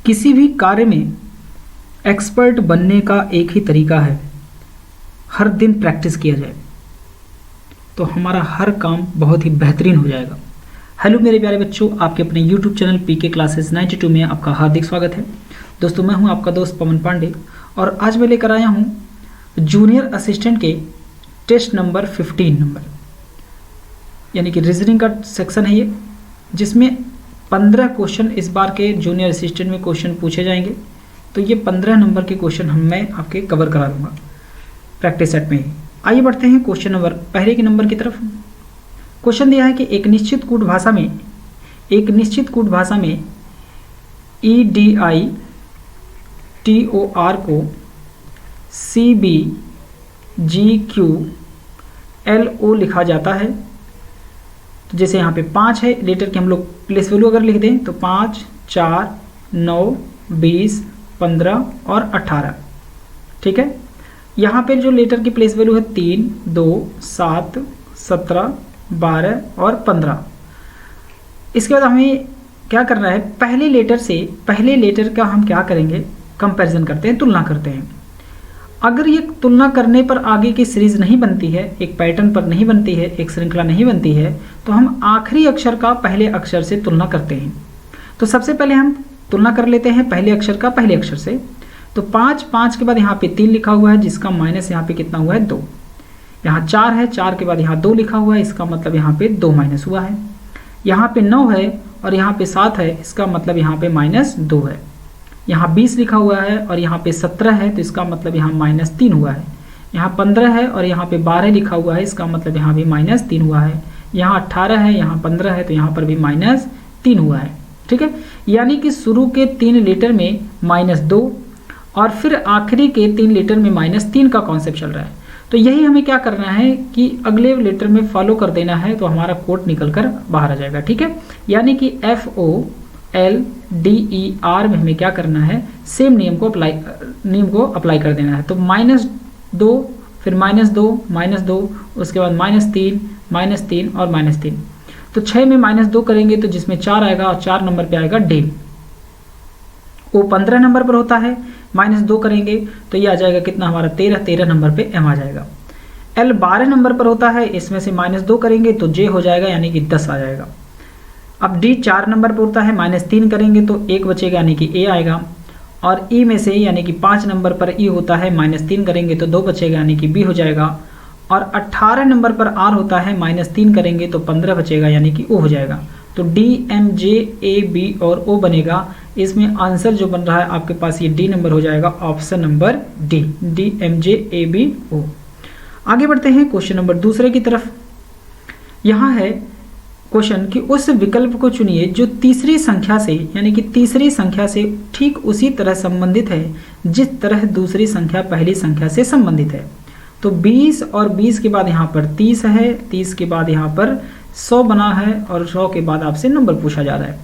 किसी भी कार्य में एक्सपर्ट बनने का एक ही तरीका है, हर दिन प्रैक्टिस किया जाए तो हमारा हर काम बहुत ही बेहतरीन हो जाएगा। हेलो मेरे प्यारे बच्चों, आपके अपने YouTube चैनल पीके क्लासेस 92 में आपका हार्दिक स्वागत है। दोस्तों, मैं हूं आपका दोस्त पवन पांडे और आज मैं लेकर आया हूं जूनियर असिस्टेंट के टेस्ट नंबर 15 नंबर, यानी कि रीजनिंग का सेक्शन है ये, जिसमें 15 क्वेश्चन इस बार के जूनियर असिस्टेंट में क्वेश्चन पूछे जाएंगे। तो ये 15 नंबर के क्वेश्चन मैं आपके कवर करा दूंगा प्रैक्टिस सेट में ही। आइए बढ़ते हैं क्वेश्चन नंबर पहले के नंबर की तरफ। क्वेश्चन दिया है कि एक निश्चित कूट भाषा में EDITOR को CBGQLO लिखा जाता है। तो जैसे यहाँ पे 5 है, लेटर के हम लोग प्लेस वैल्यू अगर लिख दें तो 5, 4, 9, 20, 15 और 18। ठीक है, यहाँ पे जो लेटर की प्लेस वैल्यू है 3, 2, 7, 17, 12 और 15। इसके बाद हमें क्या करना है, पहले लेटर का हम क्या करेंगे, कंपैरिजन करते हैं, तुलना करते हैं। अगर ये तुलना करने पर आगे की सीरीज नहीं बनती है, एक पैटर्न पर नहीं बनती है, एक श्रृंखला नहीं बनती है, तो हम आखिरी अक्षर का पहले अक्षर से तुलना करते हैं। तो सबसे पहले हम तुलना कर लेते हैं पहले अक्षर का पहले अक्षर से। तो 5 के बाद यहाँ पे 3 लिखा हुआ है, जिसका माइनस यहाँ पे कितना हुआ है, 2। यहाँ 4 है, 4 के बाद यहाँ 2 लिखा हुआ है, इसका मतलब यहाँ पे 2 माइनस हुआ है। यहाँ पे 9 है और यहाँ पे 7 है, इसका मतलब यहाँ पे -2 है। यहाँ 20 लिखा हुआ है और यहाँ पे 17 है, तो इसका मतलब यहाँ -3 हुआ है। यहाँ 15 है और यहाँ पे 12 लिखा हुआ है, इसका मतलब यहाँ भी -3 हुआ है। यहाँ 18 है, यहाँ 15 है, तो यहाँ पर भी -3 हुआ है। ठीक है, यानी कि शुरू के 3 लेटर में -2 और फिर आखिरी के 3 लेटर में -3 का कॉन्सेप्ट चल रहा है। तो यही हमें क्या करना है कि अगले लेटर में फॉलो कर देना है, तो हमारा कोड निकल कर बाहर आ जाएगा। ठीक है, यानी कि FOLDER में हमें क्या करना है, सेम नियम को अप्लाई कर देना है। तो -2, फिर -2, उसके बाद -3 और -3। तो 6 में -2 करेंगे तो जिसमें 4 आएगा और 4 नंबर पे आएगा D। O 15 नंबर पर होता है, -2 करेंगे तो ये आ जाएगा कितना हमारा 13 नंबर पे M आ जाएगा। L 12 नंबर पर होता है, इसमें से -2 करेंगे तो J हो जाएगा, यानी कि 10 आ जाएगा। अब D 4 नंबर पर होता है, -3 करेंगे तो 1 बचेगा, यानी कि A आएगा। और E में से यानी कि 5 नंबर पर E होता है, -3 करेंगे तो 2 बचेगा, यानी कि B हो जाएगा। और 18 नंबर पर R होता है, -3 करेंगे तो 15 बचेगा, यानी कि O हो जाएगा। तो D, M, J, A, B और O बनेगा। इसमें आंसर जो बन रहा है आपके पास ये D नंबर हो जाएगा, option number D, M, J, A, B, O। आगे बढ़ते हैं क्वेश्चन नंबर दूसरे की तरफ। यहाँ है क्वेश्चन कि उस विकल्प को चुनिए जो तीसरी संख्या से, यानी कि तीसरी संख्या से ठीक उसी तरह संबंधित है जिस तरह दूसरी संख्या पहली संख्या से संबंधित है। तो 20 और 20 के बाद यहाँ पर 30 है, 30 के बाद यहाँ पर 100 बना है और 100 के बाद आपसे नंबर पूछा जा रहा है।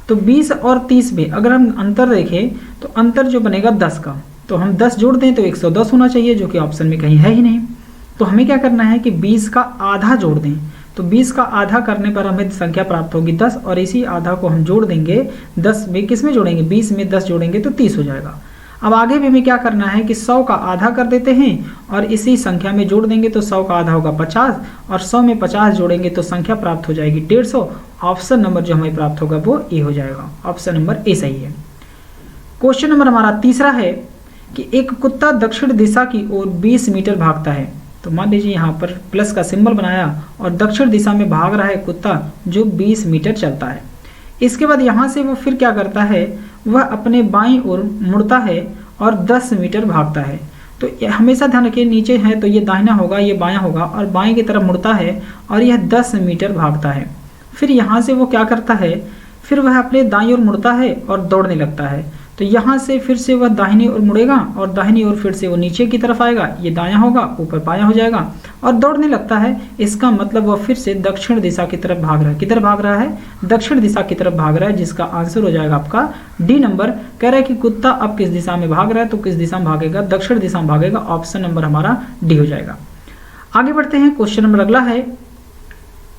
तो 20 और 30 में अगर हम अंतर देखें तो अंतर जो बनेगा 10 का, तो हम 10 जोड़ दें तो 110 होना चाहिए, जो कि ऑप्शन में कहीं है ही नहीं। तो हमें क्या करना है कि 20 का आधा जोड़ दें। तो 20 का आधा करने पर हमें संख्या प्राप्त होगी 10, और इसी आधा को हम जोड़ देंगे 10 में, किस में जोड़ेंगे, 20 में 10 जोड़ेंगे तो 30 हो जाएगा। अब आगे भी हमें क्या करना है कि 100 का आधा कर देते हैं और इसी संख्या में जोड़ देंगे तो 100 का आधा होगा 50, और 100 में 50 जोड़ेंगे तो संख्या प्राप्त हो जाएगी 150। ऑप्शन नंबर जो हमें प्राप्त होगा वो ए हो जाएगा, ऑप्शन नंबर ए सही है। क्वेश्चन नंबर हमारा तीसरा है कि एक कुत्ता दक्षिण दिशा की ओर 20 मीटर भागता है। तो मान लीजिए यहाँ पर प्लस का सिंबल बनाया और दक्षिण दिशा में भाग रहा है कुत्ता जो 20 मीटर चलता है। इसके बाद यहाँ से वो फिर क्या करता है, वह अपने बाईं ओर मुड़ता है और 10 मीटर भागता है। तो हमेशा ध्यान रखिए, नीचे है तो ये दाहिना होगा, ये बायां होगा, और बाएं की तरफ मुड़ता है और यह 10 मीटर भागता है। फिर यहाँ से वो क्या करता है, फिर वह अपने दाईं ओर मुड़ता है और दौड़ने लगता है। तो यहाँ से फिर से वह दाहिनी ओर मुड़ेगा और दाहिनी ओर फिर से वो नीचे की तरफ आएगा, ये दायां होगा, ऊपर बायां हो जाएगा और दौड़ने लगता है। इसका मतलब वह फिर से दक्षिण दिशा की तरफ भाग रहा है। किधर भाग रहा है, दक्षिण दिशा की तरफ भाग रहा है, जिसका आंसर हो जाएगा आपका डी नंबर। कह रहा है कि कुत्ता अब किस दिशा में भाग रहा है, तो किस दिशा में भागेगा, दक्षिण दिशा में भागेगा। ऑप्शन नंबर हमारा डी हो जाएगा। आगे बढ़ते हैं, क्वेश्चन नंबर अगला है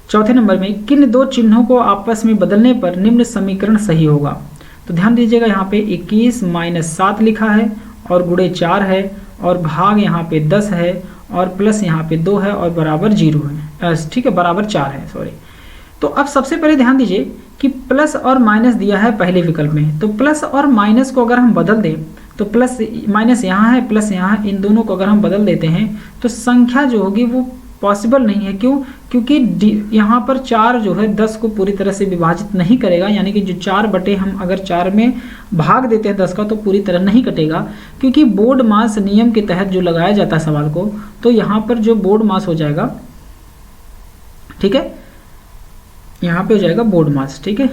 चौथे नंबर में, किन दो चिन्हों को आपस में बदलने पर निम्न समीकरण सही होगा। तो ध्यान दीजिएगा यहाँ पे 21 माइनस 7 लिखा है और गुणे 4 है और भाग यहाँ पे 10 है और प्लस यहाँ पे 2 है और बराबर 0 है, ठीक है, बराबर 4 है, सॉरी। तो अब सबसे पहले ध्यान दीजिए कि प्लस और माइनस दिया है पहले विकल्प में, तो प्लस और माइनस को अगर हम बदल दें तो प्लस माइनस यहाँ है, प्लस यहाँ है, इन दोनों को अगर हम बदल देते हैं तो संख्या जो होगी वो पॉसिबल नहीं है। क्यों? क्योंकि यहाँ पर 4 जो है 10 को पूरी तरह से विभाजित नहीं करेगा, यानी कि जो 4 बटे हम अगर 4 में भाग देते हैं 10 का तो पूरी तरह नहीं कटेगा, क्योंकि बोर्ड मास नियम के तहत जो लगाया जाता है सवाल को, तो यहाँ पर जो बोर्ड मास हो जाएगा, ठीक है, यहाँ पे हो जाएगा बोर्ड मास, ठीक है,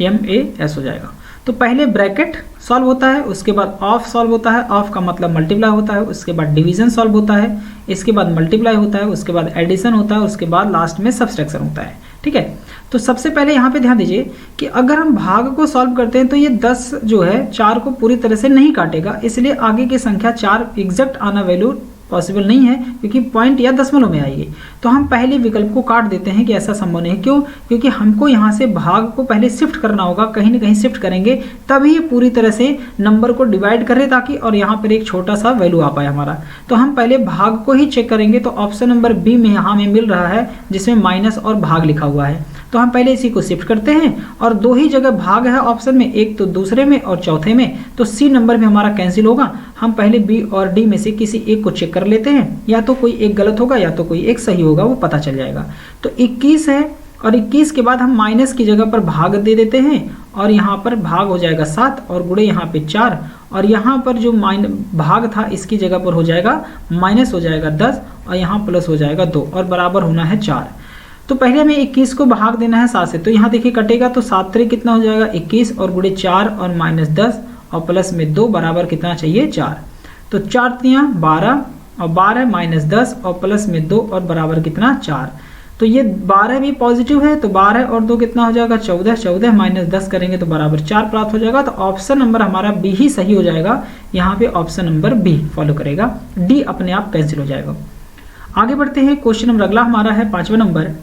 MAS हो जाएगा। तो पहले ब्रैकेट सॉल्व होता है, उसके बाद ऑफ सॉल्व होता है, ऑफ का मतलब मल्टीप्लाई होता है, उसके बाद डिवीजन सॉल्व होता है, इसके बाद मल्टीप्लाई होता है, उसके बाद एडिशन होता है, उसके बाद लास्ट में सब्सट्रैक्शन होता है, ठीक है। तो सबसे पहले यहाँ पे ध्यान दीजिए कि अगर हम भाग को सॉल्व करते हैं तो ये 10 जो है 4 को पूरी तरह से नहीं काटेगा, इसलिए आगे की संख्या 4 एग्जैक्ट आना वैल्यू पॉसिबल नहीं है, क्योंकि पॉइंट या दशमलव में आएगी। तो हम पहले विकल्प को काट देते हैं कि ऐसा संभव नहीं। क्यों? क्योंकि हमको यहाँ से भाग को पहले शिफ्ट करना होगा, कहीं ना कहीं शिफ्ट करेंगे तभी ये पूरी तरह से नंबर को डिवाइड करे, ताकि और यहाँ पर एक छोटा सा वैल्यू आ पाए हमारा। तो हम पहले भाग को ही चेक करेंगे, तो ऑप्शन नंबर बी में यहाँ हमें मिल रहा है जिसमें माइनस और भाग लिखा हुआ है, तो हम पहले इसी को शिफ्ट करते हैं और 2 ही जगह भाग है ऑप्शन में, एक तो दूसरे में और चौथे में, तो सी नंबर में हमारा कैंसिल होगा। हम पहले बी और डी में से किसी एक को चेक कर लेते हैं, या तो कोई एक गलत होगा या तो कोई एक सही होगा, वो पता चल जाएगा। तो 21 है और 21 के बाद हम माइनस की जगह पर भाग दे देते हैं और यहाँ पर भाग हो जाएगा 7 और गुणे यहाँ पे 4, और यहाँ पर जो भाग था इसकी जगह पर हो जाएगा माइनस हो जाएगा 10 और यहाँ प्लस हो जाएगा 2 और बराबर होना है 4। तो पहले हमें 21 को भाग देना है 7 से, तो यहाँ देखिए कटेगा, तो 7 3 कितना हो जाएगा 21 और गुणे 4 और माइनस 10 और प्लस में 2 बराबर कितना चाहिए 4। तो 4 3 12 और 12 माइनस 10 और प्लस में 2 और बराबर कितना 4। तो ये 12 भी पॉजिटिव है, तो 12 और 2 कितना हो जाएगा 14, 14 माइनस 10 करेंगे तो बराबर 4 प्राप्त हो जाएगा। तो ऑप्शन नंबर हमारा बी ही सही हो जाएगा, यहाँ पे ऑप्शन नंबर बी फॉलो करेगा, डी अपने आप कैंसिल हो जाएगा। आगे बढ़ते हैं, क्वेश्चन नंबर अगला हमारा है 5वां नंबर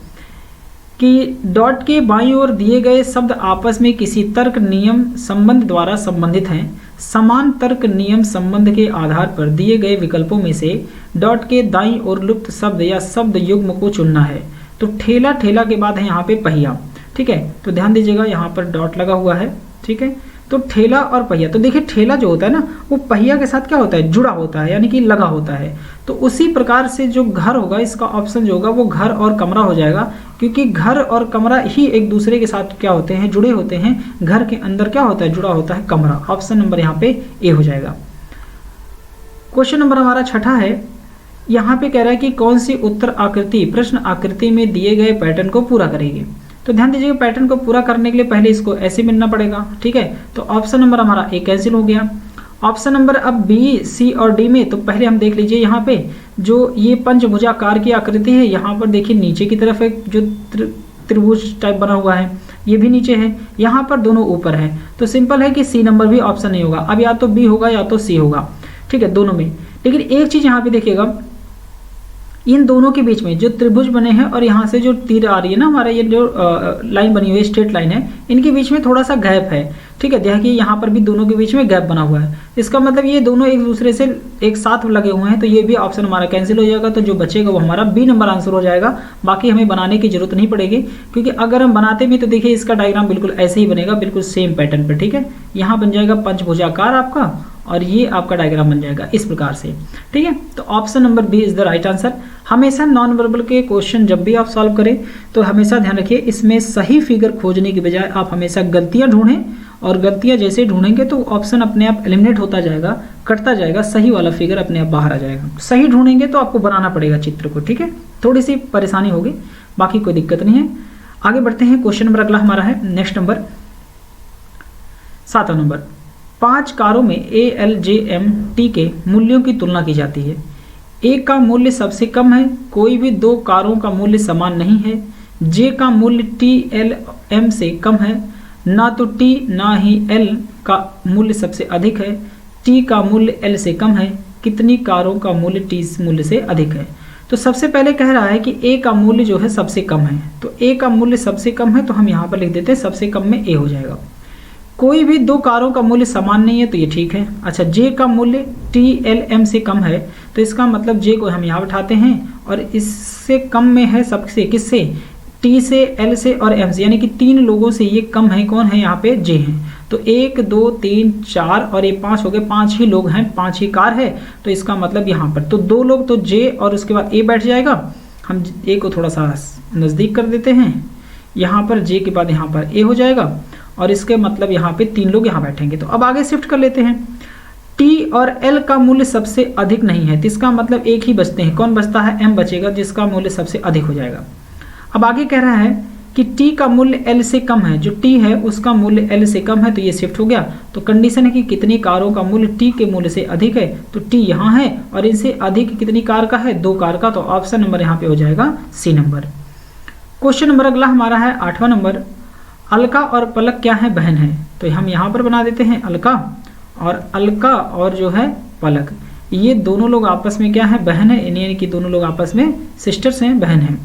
कि डॉट के बाईं ओर दिए गए शब्द आपस में किसी तर्क नियम संबंध द्वारा संबंधित हैं। समान तर्क नियम संबंध के आधार पर दिए गए विकल्पों में से डॉट के दाईं ओर लुप्त शब्द या शब्द युग्म को चुनना है। तो ठेला, ठेला के बाद है यहाँ पे पहिया, ठीक है, तो ध्यान दीजिएगा यहाँ पर डॉट लगा हुआ है, ठीक है। तो ठेला और पहिया, तो देखिए ठेला जो होता है ना वो पहिया के साथ क्या होता है, जुड़ा होता है, यानी कि लगा होता है। तो उसी प्रकार से जो घर होगा, इसका ऑप्शन जो होगा वो घर और कमरा हो जाएगा, क्योंकि घर और कमरा ही एक दूसरे के साथ क्या होते हैं, जुड़े होते हैं। घर के अंदर क्या होता है, जुड़ा होता है कमरा। ऑप्शन नंबर यहाँ पे ए हो जाएगा। क्वेश्चन नंबर हमारा 6ठा है, यहाँ पे कह रहा है कि कौन सी उत्तर आकृति प्रश्न आकृति में दिए गए पैटर्न को पूरा करेगी। तो ध्यान दीजिएगा पैटर्न को पूरा करने के लिए पहले इसको ऐसे मिलना पड़ेगा, ठीक है। तो ऑप्शन नंबर हमारा ए कैंसिल हो गया। ऑप्शन नंबर अब बी, सी और डी में, तो पहले हम देख लीजिए यहाँ पे जो ये पंचभुजाकार की आकृति है, यहाँ पर देखिए नीचे की तरफ एक जो त्रिभुज टाइप बना हुआ है, ये भी नीचे है, यहाँ पर दोनों ऊपर है। तो सिंपल है कि सी नंबर भी ऑप्शन नहीं होगा, अब या तो बी होगा या तो सी होगा, ठीक है, दोनों में। लेकिन एक चीज यहाँ पे देखिएगा, इन दोनों के बीच में जो त्रिभुज बने हैं और यहाँ से जो तीर आ रही है ना, हमारा ये जो लाइन बनी हुई है, स्ट्रेट लाइन है, इनके बीच में थोड़ा सा गैप है, ठीक है। देखिए यहाँ पर भी दोनों के बीच में गैप बना हुआ है, इसका मतलब ये दोनों एक दूसरे से एक साथ लगे हुए हैं, तो ये भी ऑप्शन हमारा कैंसिल हो जाएगा। तो जो बचेगा वो हमारा बी नंबर आंसर हो जाएगा। बाकी हमें बनाने की जरूरत नहीं पड़ेगी, क्योंकि अगर हम बनाते भी तो देखिए इसका डायग्राम बिल्कुल ऐसे ही बनेगा, बिल्कुल सेम पैटर्न पर, ठीक है। यहाँ बन जाएगा पंचभुजाकार आपका और ये आपका डायग्राम बन जाएगा इस प्रकार से, ठीक है। तो option number B is the right answer. हमेशा नॉन वर्बल के क्वेश्चन जब भी आप सॉल्व करें तो हमेशा ध्यान रखिए, इसमें सही फिगर खोजने की बजाय आप हमेशा गलतियां ढूंढें, और गलतियां जैसे ढूंढेंगे तो ऑप्शन अपने आप एलिमिनेट होता जाएगा, कटता जाएगा, सही वाला फिगर अपने आप बाहर आ जाएगा। सही ढूंढेंगे तो आपको बनाना पड़ेगा चित्र को, ठीक है, थोड़ी सी परेशानी होगी, बाकी कोई दिक्कत नहीं है। आगे बढ़ते हैं, क्वेश्चन नंबर अगला हमारा है नेक्स्ट नंबर 7वां नंबर। 5 कारों में ALJMT के मूल्यों की तुलना की जाती है। ए का मूल्य सबसे कम है, कोई भी 2 कारों का मूल्य समान नहीं है, जे का मूल्य TLM से कम है, ना तो T ना ही L का मूल्य सबसे अधिक है, T का मूल्य L से कम है, कितनी कारों का मूल्य T मूल्य से अधिक है। तो सबसे पहले कह रहा है कि ए का मूल्य जो है सबसे कम है, तो ए का मूल्य सबसे कम है तो हम यहाँ पर लिख देते हैं सबसे कम में ए हो जाएगा। कोई भी दो कारों का मूल्य समान नहीं है तो ये ठीक है। अच्छा, जे का मूल्य टी एल एम से कम है तो इसका मतलब जे को हम यहाँ बिठाते हैं और इससे कम में है सबसे, किससे, टी से, एल से और एम से, यानी कि 3 लोगों से ये कम है। कौन है यहाँ पे, जे हैं। तो 1 2 3 4 और ये 5 हो गए, 5 ही लोग हैं, 5 ही कार है। तो इसका मतलब यहाँ पर तो 2 लोग तो जे और उसके बाद ए बैठ जाएगा। हम ए को थोड़ा सा नज़दीक कर देते हैं, यहाँ पर जे के बाद यहाँ पर ए हो जाएगा और इसके मतलब यहाँ पे 3 लोग यहाँ बैठेंगे। तो अब आगे शिफ्ट कर लेते हैं। टी और एल का मूल्य सबसे अधिक नहीं है तो इसका मतलब एक ही बचते हैं। कौन बचता है, एम बचेगा, जिसका मूल्य सबसे अधिक हो जाएगा। अब आगे कह रहा है कि टी का मूल्य एल से कम है, जो टी है उसका मूल्य एल से कम है तो ये शिफ्ट हो गया। तो कंडीशन है कि कितनी कारों का मूल्य टी के मूल्य से अधिक है, तो टी यहाँ है और इनसे अधिक कितनी कार का है, 2 कार का। तो ऑप्शन नंबर यहाँ पे हो जाएगा सी नंबर। क्वेश्चन नंबर अगला हमारा है 8वां नंबर। अलका और पलक क्या है, बहन है। तो हम यहाँ पर बना देते हैं अलका और जो है पलक, ये दोनों लोग आपस में क्या है, बहन है, यानी कि दोनों लोग आपस में सिस्टर्स हैं, बहन है।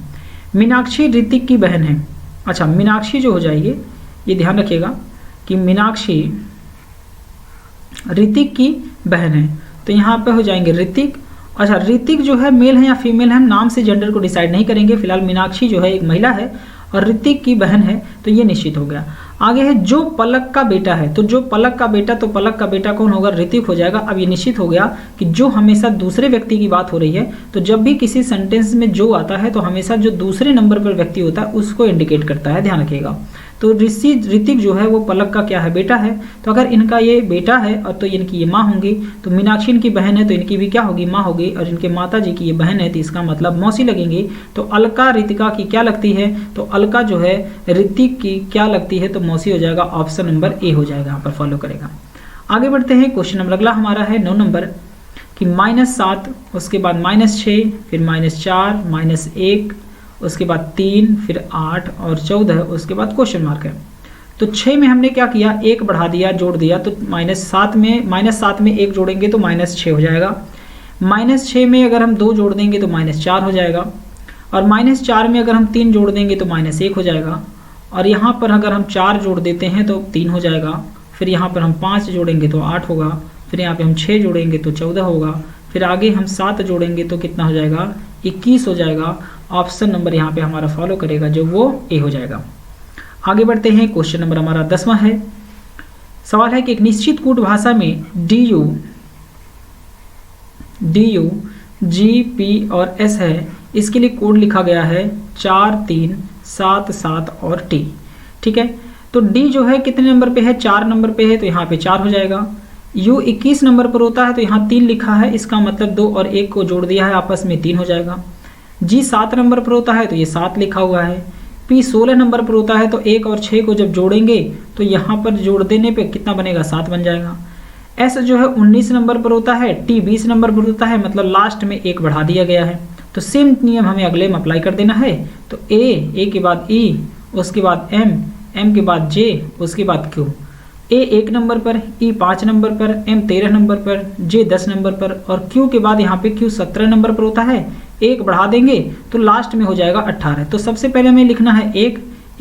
मीनाक्षी ऋतिक की बहन है। अच्छा, मीनाक्षी जो हो जाएगी, ये ध्यान रखिएगा कि मीनाक्षी ऋतिक की बहन है तो यहाँ पे हो जाएंगे ऋतिक। अच्छा, ऋतिक जो है मेल है या फीमेल है, नाम से जेंडर को डिसाइड नहीं करेंगे। फिलहाल मीनाक्षी जो है एक महिला है और ऋतिक की बहन है तो ये निश्चित हो गया। आगे है जो पलक का बेटा है, तो जो पलक का बेटा, तो पलक का बेटा कौन होगा, ऋतिक हो जाएगा। अब ये निश्चित हो गया कि जो हमेशा दूसरे व्यक्ति की बात हो रही है, तो जब भी किसी सेंटेंस में जो आता है तो हमेशा जो दूसरे नंबर पर व्यक्ति होता है उसको इंडिकेट करता है, ध्यान रखिएगा। तो ऋतिक जो है वो पलक का क्या है, बेटा है। तो अगर इनका ये बेटा है और तो इनकी ये माँ होंगी, तो मीनाक्षी इनकी बहन है तो इनकी भी क्या होगी, माँ होगी। और इनके माता जी की ये बहन है तो इसका मतलब मौसी लगेंगी। तो अलका ऋतिका की क्या लगती है, तो अलका जो है ऋतिक की क्या लगती है, तो मौसी हो जाएगा। ऑप्शन नंबर ए हो जाएगा, यहाँ पर फॉलो करेगा। आगे बढ़ते हैं। क्वेश्चन नंबर अगला हमारा है 9 नंबर कि -7, उसके बाद -6, फिर -4, -1, उसके बाद 3, फिर 8 और 14, उसके बाद क्वेश्चन मार्क है। तो 6 में हमने क्या किया, 1 बढ़ा दिया, जोड़ दिया। तो -7 में 1 जोड़ेंगे तो -6 हो जाएगा। -6 में अगर हम 2 जोड़ देंगे तो -4 हो जाएगा। और -4 में अगर हम 3 जोड़ देंगे तो -1 हो जाएगा। और यहाँ पर अगर हम 4 जोड़ देते हैं तो 3 हो जाएगा। फिर यहाँ पर हम 5 जोड़ेंगे तो 8 होगा। फिर यहाँ पे हम 6 जोड़ेंगे तो 14 होगा। फिर आगे हम 7 जोड़ेंगे तो कितना हो जाएगा, 21 हो जाएगा। ऑप्शन नंबर यहाँ पे हमारा फॉलो करेगा, जो वो ए हो जाएगा। आगे बढ़ते हैं। क्वेश्चन नंबर हमारा 10वां है। सवाल है कि एक निश्चित कूट भाषा में डी यू जी पी और एस है, इसके लिए कोड लिखा गया है 4 3 7 7 और टी। ठीक है, तो डी जो है कितने नंबर पे है, 4 नंबर पे है तो यहाँ पे 4 हो जाएगा। यू 21 नंबर पर होता है तो यहाँ 3 लिखा है, इसका मतलब 2 और 1 को जोड़ दिया है, आपस में 3 हो जाएगा। जी 7 नंबर पर होता है तो ये 7 लिखा हुआ है। पी 16 नंबर पर होता है तो 1 और 6 को जब जोड़ेंगे तो यहाँ पर जोड़ देने पे कितना बनेगा, 7 बन जाएगा। एस जो है 19 नंबर पर होता है, टी 20 नंबर पर होता है, मतलब लास्ट में 1 बढ़ा दिया गया है। तो सेम नियम हमें अगले में अप्लाई कर देना है। तो ए के बाद ई, उसके बाद एम के बाद जे, उसके बाद क्यू। ए 1 नंबर पर, ई 5 नंबर पर, एम 13 नंबर पर, जे 10 नंबर पर और क्यू के बाद यहाँ पे क्यू 17 नंबर पर होता है। 1 बढ़ा देंगे तो लास्ट में हो जाएगा 18। तो सबसे पहले हमें लिखना है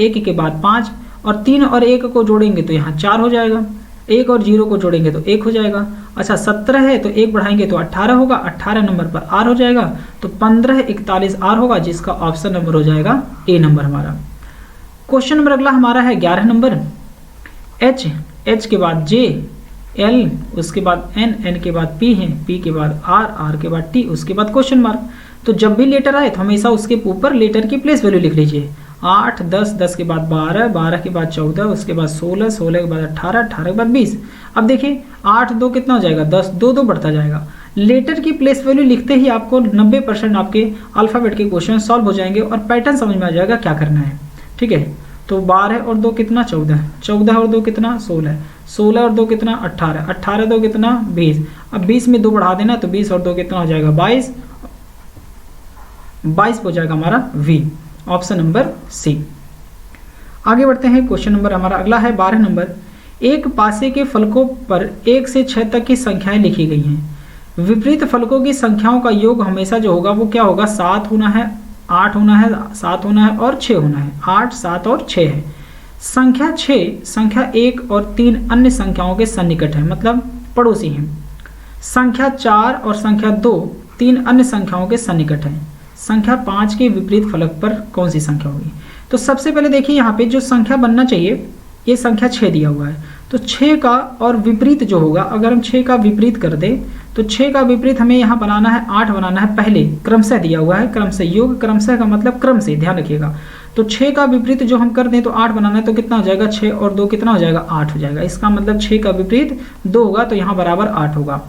1 के बाद 5 और 3 और 1 को जोड़ेंगे तो यहाँ 4 हो जाएगा। 1 और 0 को जोड़ेंगे तो 1 हो जाएगा। अच्छा 17 है तो 1 बढ़ाएंगे तो 18 होगा। 18 नंबर पर आर हो जाएगा तो 15 41 आर होगा, जिसका ऑप्शन नंबर हो जाएगा ए नंबर हमारा। क्वेश्चन नंबर अगला हमारा है 11 नंबर। एच के बाद जे, एल, उसके बाद एन के बाद पी है, पी के बाद आर के बाद टी, उसके बाद क्वेश्चन मार्क। तो जब भी लेटर आए तो हमेशा उसके ऊपर लेटर की प्लेस वैल्यू लिख लीजिए। 8 10 के बाद 12 के बाद 14, उसके बाद 16 के बाद 18 के बाद 20। अब देखिए 8 2 कितना हो जाएगा, 10 2 बढ़ता जाएगा। लेटर की प्लेस वैल्यू लिखते ही आपको 90% आपके अल्फ़ाबेट के क्वेश्चन सॉल्व हो जाएंगे और पैटर्न समझ में आ जाएगा क्या करना है। ठीक है, तो 12 और 2 कितना, 14 और 2 कितना, 16 और 2 कितना, 18 2 कितना, 20। अब 20 में 2 बढ़ा देना तो 20 और 2 कितना हो जाएगा, 22 हो जाएगा हमारा वी, ऑप्शन नंबर सी। आगे बढ़ते हैं। क्वेश्चन नंबर हमारा अगला है 12 नंबर। एक पासे के फलकों पर 1 से 6 तक की संख्याएं लिखी गई हैं। विपरीत फलकों की संख्याओं का योग हमेशा जो होगा वो क्या होगा, 7 होना है, 8 होना है, 7 होना है और 6 होना है। 8, 7 और 6 है। संख्या 6 संख्या 1 और 3 अन्य संख्याओं के सन्निकट है, मतलब पड़ोसी हैं। संख्या 4 और संख्या 2 3 अन्य संख्याओं के सन्निकट है। संख्या 5 के विपरीत फलक पर कौन सी संख्या होगी? तो सबसे पहले देखिए यहाँ पे जो संख्या बनना चाहिए, ये संख्या 6 दिया हुआ है, तो 6 का और विपरीत जो होगा, अगर हम 6 का विपरीत कर दें तो 6 का विपरीत हमें यहाँ बनाना है, 8 बनाना है। पहले क्रमशः दिया हुआ है, क्रमशः योग, क्रमशः का मतलब क्रम से, ध्यान रखिएगा। तो 6 का विपरीत जो हम कर दें तो 8 बनाना है, तो कितना हो जाएगा, 6 और 2 कितना हो जाएगा, 8 हो जाएगा। इसका मतलब 6 का विपरीत 2 होगा, तो यहाँ बराबर 8 होगा।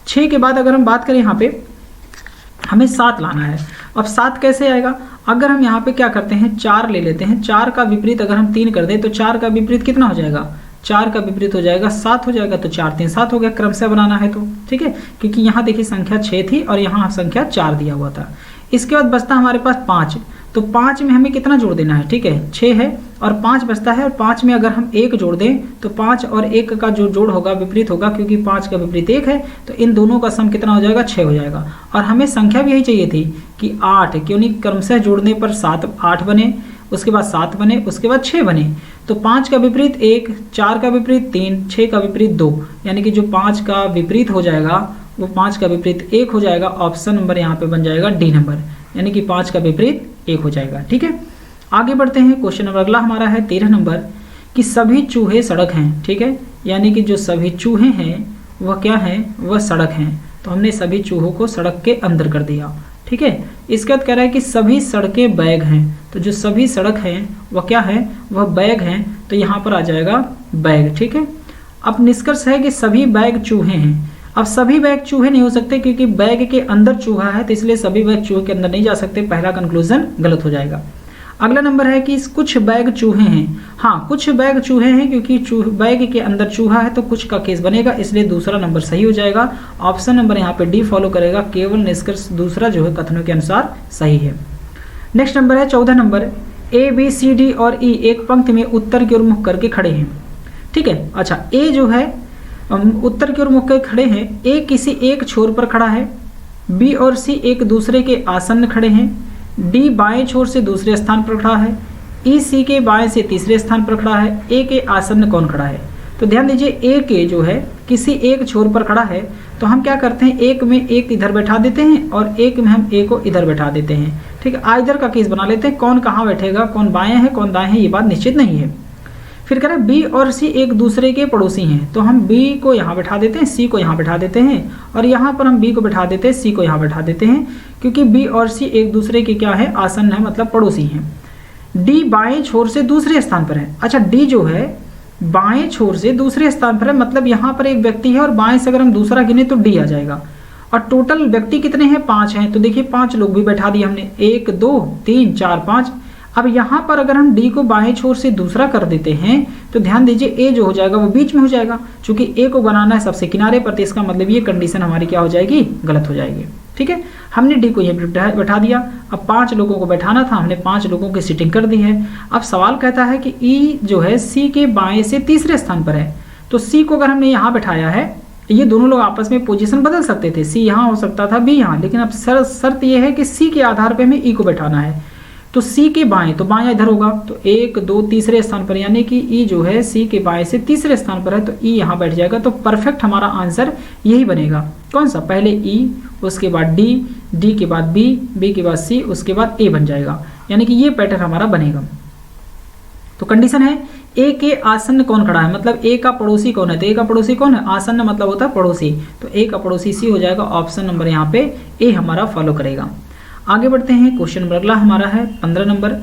6 के बाद अगर हम बात करें यहाँ पे हमें 7 लाना है। अब 7 कैसे आएगा, अगर हम यहाँ पे क्या करते हैं, 4 ले लेते हैं। 4 का विपरीत अगर हम 3 कर दें तो 4 का विपरीत कितना हो जाएगा, 4 का विपरीत हो जाएगा 7 हो जाएगा, तो 4 3 7 हो गया। क्रम से बनाना है तो ठीक है, क्योंकि यहाँ देखिए संख्या 6 थी और यहाँ संख्या 4 दिया हुआ था। इसके बाद बचता हमारे पास 5, तो 5 में हमें कितना जोड़ देना है, ठीक है 6 है और 5 बचता है, और 5 में अगर हम 1 जोड़ दें तो 5 और 1 का जो जोड़ होगा विपरीत होगा, क्योंकि 5 का विपरीत 1 है, तो इन दोनों का सम कितना हो जाएगा, 6 हो जाएगा। और हमें संख्या भी यही चाहिए थी कि 8, क्यों नहीं, क्रमशः जोड़ने पर 7 8 बने, उसके बाद 7 बने, उसके बाद 6 बने। तो 5 का विपरीत 1, 4 का विपरीत 3, 6 का विपरीत 2, यानी कि जो 5 का विपरीत हो जाएगा वो 5 का विपरीत 1 हो जाएगा। ऑप्शन नंबर यहाँ पे बन जाएगा डी नंबर, यानी कि 5 का विपरीत 1 हो जाएगा। ठीक है, आगे बढ़ते हैं। क्वेश्चन नंबर अगला हमारा है 13 नंबर, कि सभी चूहे सड़क हैं। ठीक है, यानी कि जो सभी चूहे हैं वह क्या हैं, वह सड़क हैं। तो हमने सभी चूहों को सड़क के अंदर कर दिया। ठीक है, इसके बाद कह रहा है कि सभी सड़कें बैग हैं। तो जो सभी सड़क हैं वह क्या है, वह बैग हैं, तो यहाँ पर आ जाएगा बैग। ठीक है, अब निष्कर्ष है कि सभी बैग चूहे हैं। अब सभी बैग चूहे नहीं हो सकते, क्योंकि बैग के अंदर चूहा है, तो इसलिए सभी बैग चूहे के अंदर नहीं जा सकते। पहला कंक्लूजन गलत हो जाएगा। अगला नंबर है कि कुछ बैग चूहे हैं। हाँ, कुछ बैग चूहे हैं, क्योंकि बैग के अंदर चूहा है तो कुछ का केस बनेगा, इसलिए दूसरा नंबर सही हो जाएगा। ऑप्शन नंबर यहाँ पे डी फॉलो करेगा, केवल निष्कर्ष दूसरा जो है कथनों के अनुसार सही है। नेक्स्ट नंबर है 14 number, A B C D और ई एक पंक्ति में उत्तर की ओर मुख करके खड़े हैं। ठीक है, अच्छा ए जो है उत्तर की ओर मुख करके खड़े हैं। ए किसी एक छोर पर खड़ा है, बी और सी एक दूसरे के आसन्न खड़े हैं, डी बाएं छोर से दूसरे स्थान पर खड़ा है, ई सी के बाएं से तीसरे स्थान पर खड़ा है। ए के आसन्न कौन खड़ा है? तो ध्यान दीजिए, ए के जो है किसी एक छोर पर खड़ा है, तो हम क्या करते हैं, एक में एक इधर बैठा देते हैं और एक में हम ए को इधर बैठा देते हैं। ठीक है, आइदर का केस बना लेते हैं। कौन कहाँ बैठेगा, कौन बाएं है कौन दाएं है, ये बात निश्चित नहीं है। फिर कह रहे हैं बी और सी एक दूसरे के पड़ोसी हैं, तो हम बी को यहाँ बैठा देते हैं, सी को यहाँ बैठा देते हैं, और यहाँ पर हम बी को बैठा देते हैं, सी को यहाँ बैठा देते हैं, क्योंकि बी और सी एक दूसरे के क्या है, आसन्न है, मतलब पड़ोसी हैं। डी बाएं छोर से दूसरे स्थान पर है। अच्छा, डी जो है बाएं छोर से दूसरे स्थान पर है, मतलब यहाँ पर एक व्यक्ति है और बाएं से अगर हम दूसरा गिने तो डी आ जाएगा। और टोटल व्यक्ति कितने हैं, 5 हैं, तो देखिए 5 लोग भी बैठा दिए हमने, 1 2 3 4 5। अब यहाँ पर अगर हम डी को बाएं छोर से दूसरा कर देते हैं तो ध्यान दीजिए ए जो हो जाएगा वो बीच में हो जाएगा, क्योंकि ए को बनाना है सबसे किनारे पर, तो इसका मतलब ये कंडीशन हमारी क्या हो जाएगी, गलत हो जाएगी। ठीक है, हमने डी को ये बैठा दिया। अब 5 लोगों को बैठाना था, हमने 5 लोगों की सीटिंग कर दी है। अब सवाल कहता है कि ई जो है सी के बाएं से तीसरे स्थान पर है, तो सी को अगर हमने यहाँ बैठाया है, ये दोनों लोग आपस में पोजीशन बदल सकते थे, सी यहाँ हो सकता था, बी यहाँ, लेकिन अब शर्त ये है कि सी के आधार पर हमें ई को बैठाना है। तो सी के बाएं, तो बाएं इधर होगा, तो 1 2 तीसरे स्थान पर, यानी कि ई जो है सी के बाएं से तीसरे स्थान पर है, तो ई यहाँ बैठ जाएगा। तो परफेक्ट हमारा आंसर यही बनेगा। कौन सा, पहले ई, उसके बाद डी, डी के बाद बी, बी के बाद सी, उसके बाद ए बन जाएगा, यानी कि ये पैटर्न हमारा बनेगा। तो कंडीशन है ए के आसन्न कौन खड़ा है, मतलब ए का पड़ोसी कौन है, तो ए का पड़ोसी कौन है, आसन्न मतलब होता है पड़ोसी, तो ए का पड़ोसी सी हो जाएगा। ऑप्शन नंबर यहाँ पे ए हमारा फॉलो करेगा। आगे बढ़ते हैं। क्वेश्चन नंबर अगला हमारा है 15 नंबर,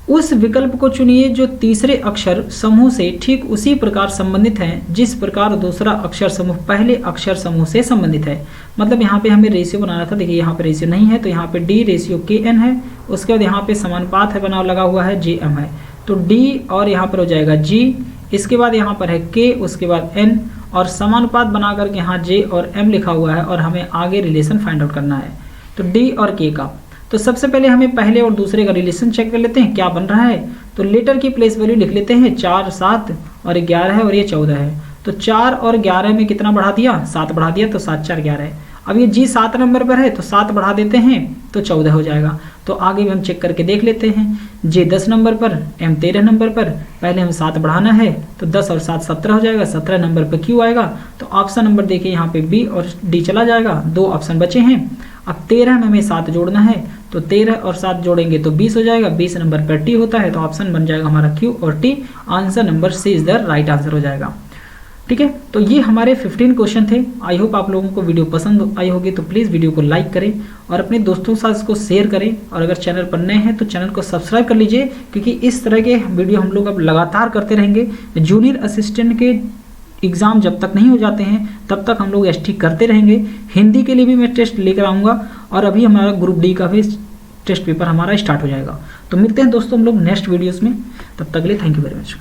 उस विकल्प को चुनिए जो तीसरे अक्षर समूह से ठीक उसी प्रकार संबंधित है जिस प्रकार दूसरा अक्षर समूह पहले अक्षर समूह से संबंधित है। मतलब यहाँ पे हमें रेशियो बनाना था, देखिए यहाँ पे रेशियो नहीं है, तो यहाँ पे डी रेशियो के एन है, उसके बाद यहाँ पे समानुपात है बना लगा हुआ है, जे एम है, तो डी और यहाँ पर हो जाएगा जी, इसके बाद यहाँ पर है के, उसके बाद एन, और समानुपात बना करके यहाँ जे और एम लिखा हुआ है, और हमें आगे रिलेशन फाइंड आउट करना है, तो डी और के का। तो सबसे पहले हमें पहले और दूसरे का रिलेशन चेक कर लेते हैं क्या बन रहा है। तो लेटर की प्लेस वैल्यू लिख लेते हैं, 4 7 और 11 है और ये 14 है, तो 4 और 11 में कितना बढ़ा दिया, 7 बढ़ा दिया, तो 7 4 11 है। अब ये जी 7 नंबर पर है तो 7 बढ़ा देते हैं तो 14 हो जाएगा। तो आगे भी हम चेक करके देख लेते हैं। जे 10 नंबर पर, एम 13 नंबर पर, पहले हम 7 बढ़ाना है तो 10 और 7 17 हो जाएगा। 17 नंबर पर क्यू आएगा, तो ऑप्शन नंबर देखिए यहाँ पे बी और डी चला जाएगा, 2 ऑप्शन बचे हैं। अब 13 में हमें 7 जोड़ना है, तो 13 और 7 जोड़ेंगे तो 20 हो जाएगा। 20 नंबर पर टी होता है, तो ऑप्शन बन जाएगा हमारा क्यू और T. Answer number C is the right answer हो जाएगा। ठीक है, तो ये हमारे 15 क्वेश्चन थे। आई होप आप लोगों को वीडियो पसंद आई होगी, तो प्लीज़ वीडियो को लाइक करें और अपने दोस्तों के साथ इसको शेयर करें। और अगर चैनल पर नए हैं तो चैनल को सब्सक्राइब कर लीजिए, क्योंकि इस तरह के वीडियो हम लोग अब लगातार करते रहेंगे। जूनियर असिस्टेंट के एग्ज़ाम जब तक नहीं हो जाते हैं तब तक हम लोग एसटी करते रहेंगे। हिंदी के लिए भी मैं टेस्ट लेकर आऊँगा, और अभी हमारा ग्रुप डी का भी टेस्ट पेपर हमारा स्टार्ट हो जाएगा। तो मिलते हैं दोस्तों हम लोग नेक्स्ट वीडियोज़ में, तब तक के लिए थैंक यू वेरी मच।